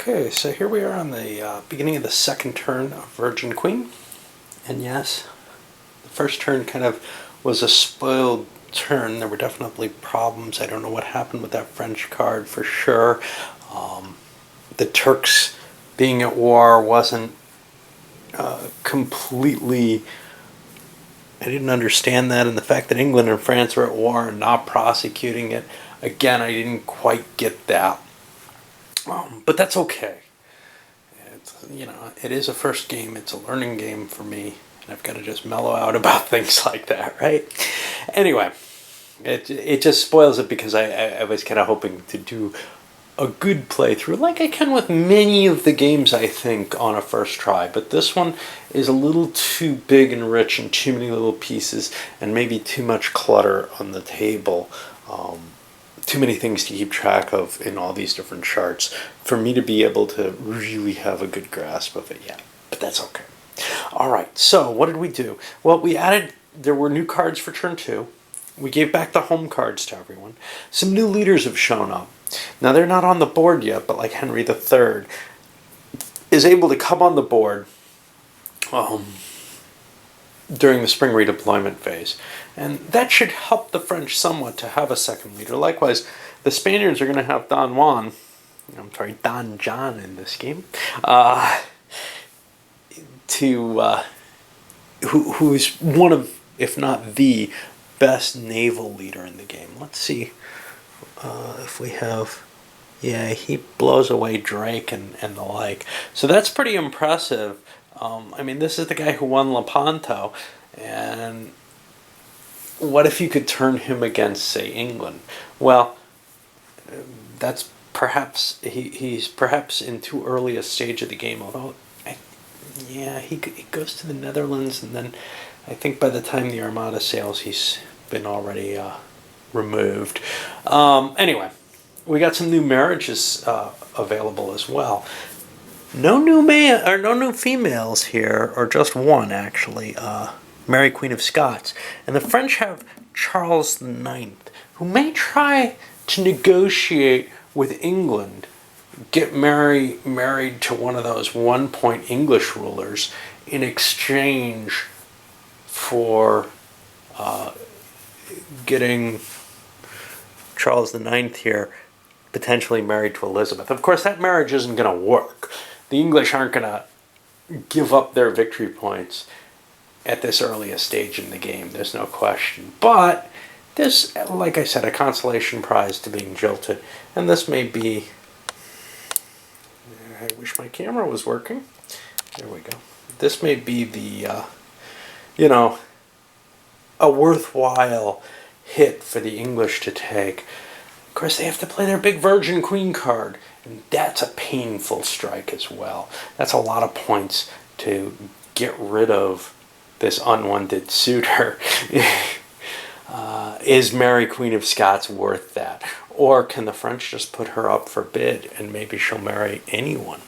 Okay, so here we are on the beginning of the second turn of Virgin Queen. And yes, the first turn kind of was a spoiled turn. There were definitely problems. I don't know what happened with that French card for sure. The Turks being at war wasn't completely... I didn't understand that, and the fact that England and France were at war and not prosecuting it, again, I didn't quite get that. But that's okay. It is a first game. It's a learning game for me, and I've got to just mellow out about things like that, right? Anyway, it just spoils it because I was kind of hoping to do a good playthrough, like I can with many of the games, I think, on a first try. But this one is a little too big and rich and too many little pieces and maybe too much clutter on the table. Too many things to keep track of in all these different charts for me to be able to really have a good grasp of it yet. But that's okay. All right, so what did we do? Well, there were new cards for turn 2. We gave back the home cards to everyone. Some new leaders have shown up. Now, they're not on the board yet, but like Henry III is able to come on the board during the spring redeployment phase. And that should help the French somewhat to have a second leader. Likewise, the Spaniards are going to have Don John in this game, who's one of, if not the best naval leader in the game. Let's see if we have... Yeah, he blows away Drake and the like. So that's pretty impressive. This is the guy who won Lepanto, and what if you could turn him against, say, England? Well, that's perhaps, he's perhaps in too early a stage of the game, although, he goes to the Netherlands, and then I think by the time the Armada sails, he's been already removed. Anyway, we got some new marriages available as well. No new females here, or just one actually. Mary Queen of Scots, and the French have Charles IX, who may try to negotiate with England, get married to one of those one-point English rulers in exchange for getting Charles IX here potentially married to Elizabeth. Of course, that marriage isn't going to work. The English aren't going to give up their victory points at this earliest stage in the game. There's no question. But there's, like I said, a consolation prize to being jilted. And this may be... I wish my camera was working. There we go. This may be the, a worthwhile hit for the English to take. Of course, they have to play their big Virgin Queen card, and that's a painful strike as well. That's a lot of points to get rid of this unwanted suitor. Is Mary Queen of Scots worth that? Or can the French just put her up for bid and maybe she'll marry anyone?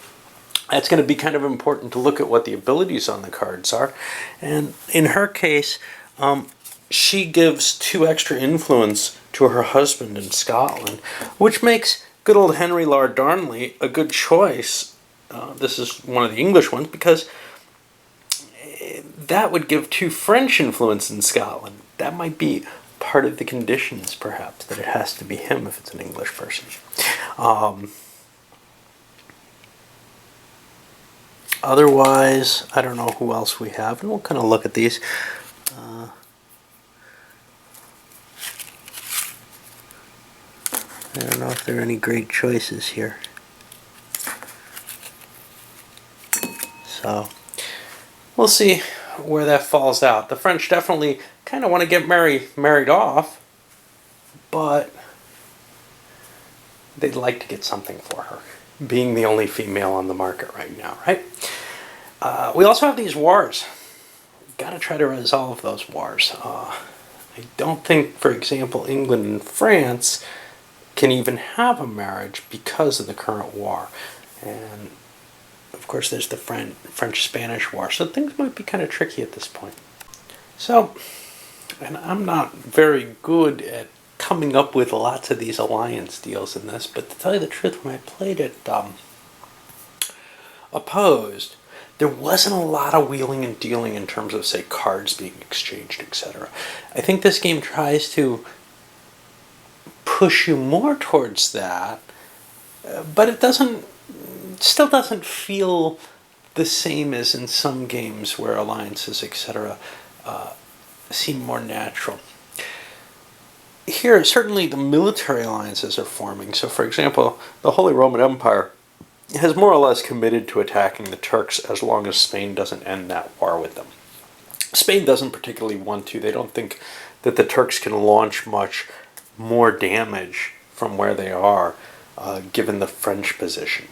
That's going to be kind of important to look at what the abilities on the cards are. And in her case, she gives 2 extra influence to her husband in Scotland, which makes good old Henry Lord Darnley a good choice. This is one of the English ones, because that would give 2 French influence in Scotland. That might be part of the conditions, perhaps, that it has to be him if it's an English person. Otherwise, I don't know who else we have, and we'll kind of look at these. I don't know if there are any great choices here. So, we'll see where that falls out. The French definitely kind of want to get married off, but they'd like to get something for her, being the only female on the market right now, right? We also have these wars. Got to try to resolve those wars. I don't think, for example, England and France can even have a marriage because of the current war. And of course, there's the French-Spanish war, so things might be kind of tricky at this point. So, and I'm not very good at coming up with lots of these alliance deals in this, but to tell you the truth, when I played it opposed, there wasn't a lot of wheeling and dealing in terms of, say, cards being exchanged, etc. I think this game tries to push you more towards that, but it still doesn't feel the same as in some games where alliances, etc., seem more natural. Here, certainly the military alliances are forming. So, for example, the Holy Roman Empire has more or less committed to attacking the Turks as long as Spain doesn't end that war with them. Spain doesn't particularly want to. They don't think that the Turks can launch much more damage from where they are, given the French position.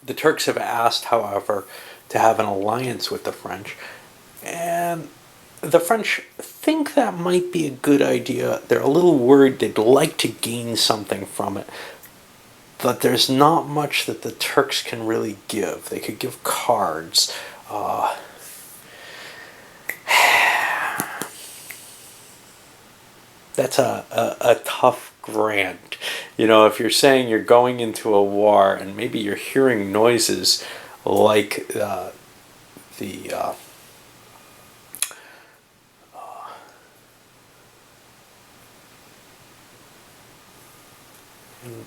The Turks have asked, however, to have an alliance with the French, and the French think that might be a good idea. They're a little worried. They'd like to gain something from it, but there's not much that the Turks can really give. They could give cards. That's a tough grant. You know, if you're saying you're going into a war and maybe you're hearing noises like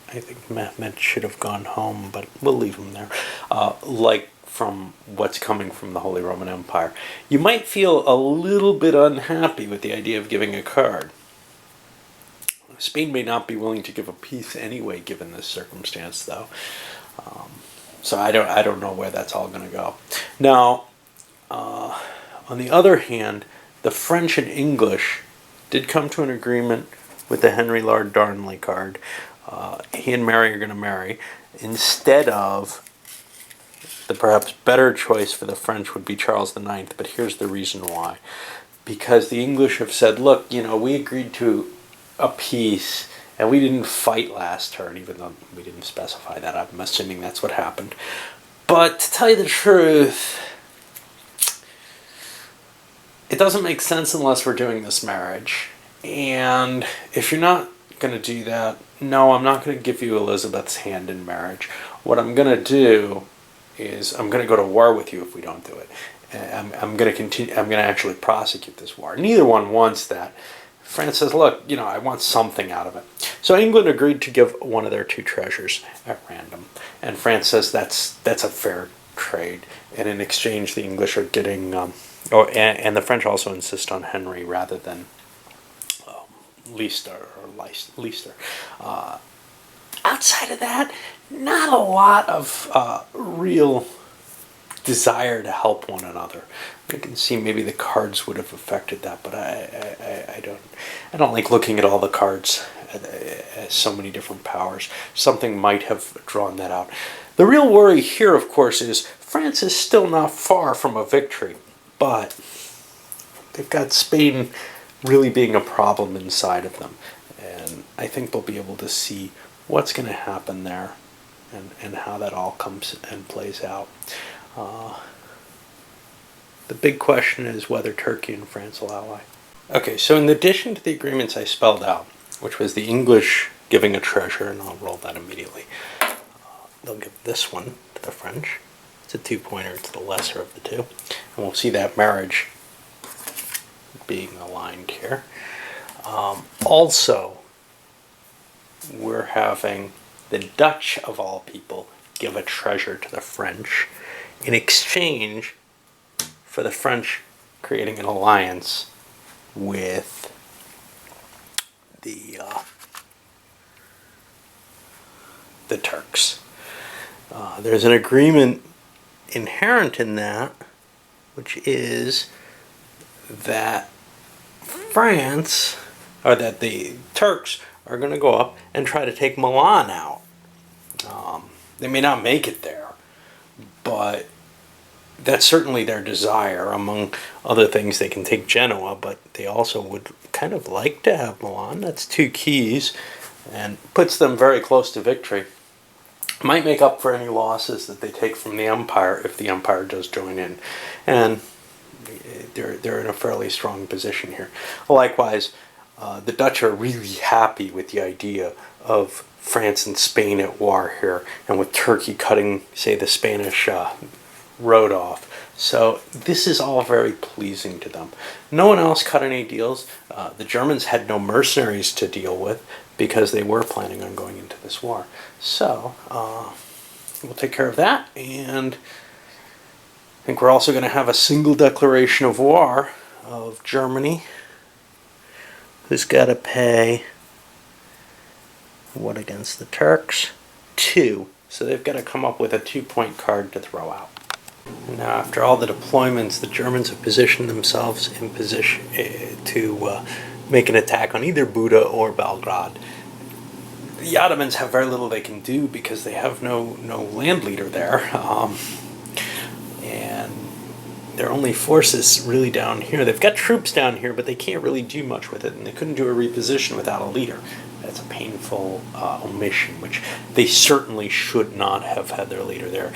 I think Mehmet should have gone home, but we'll leave him there. Like from what's coming from the Holy Roman Empire, you might feel a little bit unhappy with the idea of giving a card. Spain may not be willing to give a peace anyway, given this circumstance, though. So I don't know where that's all going to go. Now, on the other hand, the French and English did come to an agreement with the Henry Lord Darnley card. He and Mary are going to marry. Instead of, the perhaps better choice for the French would be Charles IX, but here's the reason why. Because the English have said, look, we agreed to a peace, and we didn't fight last turn, even though we didn't specify that. I'm assuming that's what happened. But to tell you the truth, it doesn't make sense unless we're doing this marriage. And if you're not going to do that, no, I'm not going to give you Elizabeth's hand in marriage. What I'm going to do is I'm going to go to war with you if we don't do it. I'm going to continue. I'm going to actually prosecute this war. Neither one wants that. France says, look, I want something out of it. So England agreed to give one of their two treasures at random. And France says that's a fair trade. And in exchange, the English are getting, and the French also insist on Henry rather than Leicester. Outside of that, not a lot of real desire to help one another. I can see maybe the cards would have affected that, but I don't like looking at all the cards as so many different powers. Something might have drawn that out. The real worry here, of course, is France is still not far from a victory, but they've got Spain really being a problem inside of them, and I think they'll be able to see what's going to happen there and how that all comes and plays out. The big question is whether Turkey and France will ally. Okay, so in addition to the agreements I spelled out, which was the English giving a treasure, and I'll roll that immediately, they'll give this one to the French. It's a 2-pointer, it's the lesser of the two. And we'll see that marriage being aligned here. Also, we're having the Dutch, of all people, give a treasure to the French in exchange for the French creating an alliance with the Turks. There's an agreement inherent in that, which is that France, or that the Turks are going to go up and try to take Milan out. They may not make it there, but that's certainly their desire. Among other things, they can take Genoa, but they also would kind of like to have Milan. That's 2 keys and puts them very close to victory. Might make up for any losses that they take from the Empire if the Empire does join in. And they're in a fairly strong position here. Likewise, the Dutch are really happy with the idea of France and Spain at war here, and with Turkey cutting, say, the Spanish road off. So this is all very pleasing to them. No one else cut any deals. The Germans had no mercenaries to deal with because they were planning on going into this war. So we'll take care of that, and I think we're also going to have a single declaration of war of Germany, who's got to pay what against the Turks? 2. So they've got to come up with a 2-point card to throw out. Now, after all the deployments, the Germans have positioned themselves in position to make an attack on either Buda or Belgrade. The Ottomans have very little they can do because they have no land leader there. And their only force is really down here. They've got troops down here, but they can't really do much with it, and they couldn't do a reposition without a leader. That's a painful omission, which they certainly should not have had their leader there.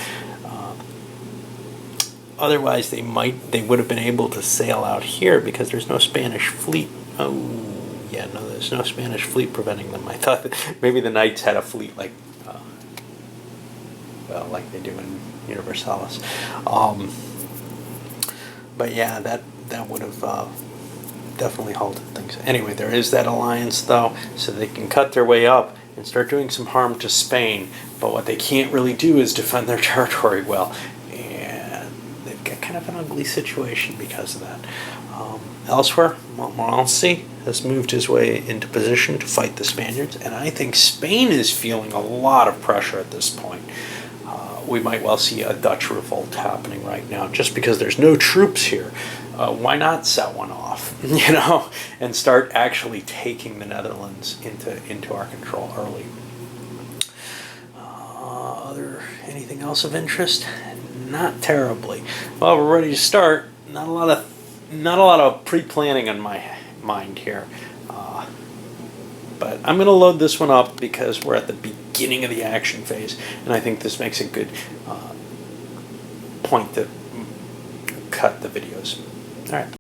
Otherwise, they would have been able to sail out here because there's no Spanish fleet. Oh, yeah, no, there's no Spanish fleet preventing them. I thought that maybe the Knights had a fleet like they do in Universalis. But yeah, that would have definitely halted things. Anyway, there is that alliance, though, so they can cut their way up and start doing some harm to Spain. But what they can't really do is defend their territory well. And they've got kind of an ugly situation because of that. Elsewhere, Montmorency has moved his way into position to fight the Spaniards, and I think Spain is feeling a lot of pressure at this point. We might well see a Dutch revolt happening right now just because there's no troops here. Why not set one off, and start actually taking the Netherlands into our control early? Anything else of interest? Not terribly. Well, we're ready to start. Not a lot of pre-planning on my mind here. But I'm going to load this one up because we're at the beginning of the action phase, and I think this makes a good point to cut the videos. All right.